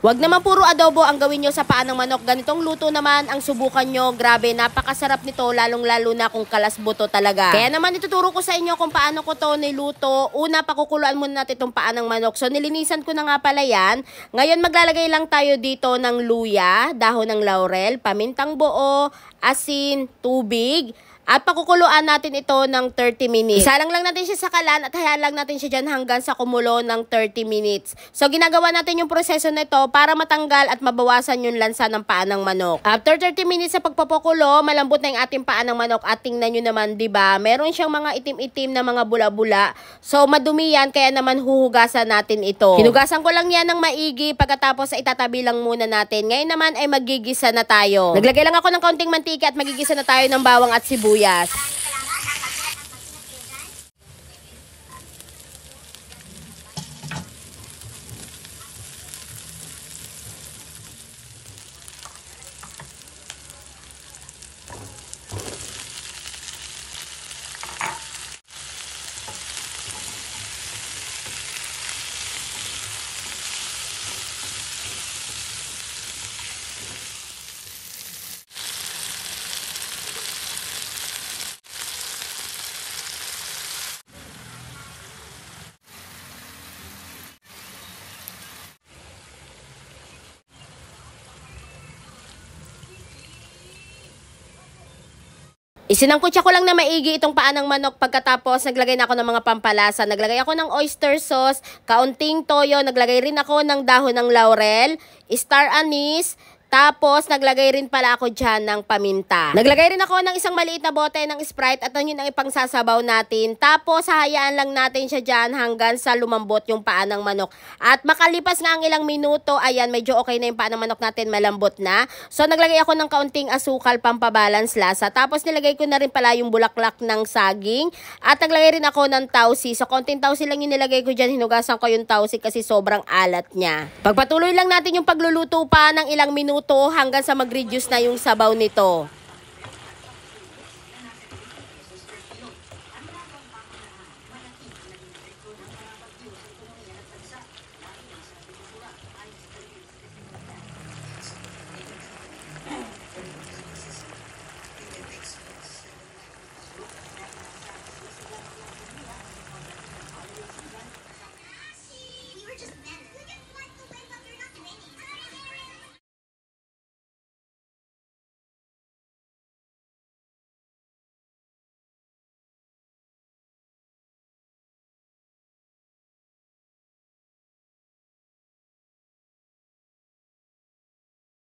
Wag naman puro adobo ang gawin nyo sa paa ng manok. Ganitong luto naman ang subukan nyo. Grabe, napakasarap nito, lalong-lalo na kung kalasbuto talaga. Kaya naman ituturo ko sa inyo kung paano ko to niluto. Una, pakukuluan muna natin itong paa ng manok. So, nilinisan ko na nga pala yan. Ngayon, maglalagay lang tayo dito ng luya, dahon ng laurel, pamintang buo, asin, tubig. At pakukuluan natin ito ng 30 minutes. Isalang lang natin siya sa kalan at hayaan lang natin siya dyan hanggang sa kumulo ng 30 minutes. So, ginagawa natin yung proseso na ito para matanggal at mabawasan yung lansa ng paa ng manok. After 30 minutes sa pagpapakulo, malambot na yung ating paa ng manok at tingnan nyo naman, diba? Meron siyang mga itim-itim na mga bula-bula. So, madumi yan, kaya naman huhugasan natin ito. Hinugasan ko lang yan ng maigi, pagkatapos ay itatabi lang muna natin. Ngayon naman ay magigisa na tayo. Naglagay lang ako ng kaunting mantika at magigisa na tayo ng bawang at sibuyas. Isinangkutsa ko lang na maigi itong paa ng manok. Pagkatapos, naglagay na ako ng mga pampalasa. Naglagay ako ng oyster sauce, kaunting toyo, naglagay rin ako ng dahon ng laurel, star anise, tapos, naglagay rin pala ako dyan ng paminta. Naglagay rin ako ng isang maliit na bote ng Sprite at yun ang ipangsasabaw natin. Tapos, hahayaan lang natin siya dyan hanggang sa lumambot yung paa ng manok. At makalipas nga ang ilang minuto, ayan, medyo okay na yung paa ng manok natin, malambot na. So, naglagay ako ng kaunting asukal, pampabalance lasa. Tapos, nilagay ko na rin pala yung bulaklak ng saging. At naglagay rin ako ng tausi. So, konting tausi lang yung nilagay ko dyan. Hinugasan ko yung tausi kasi sobrang alat niya. Pagpatuloy lang natin yung pagluluto pa ng ilang minuto hanggang sa mag-reduce na yung sabaw nito.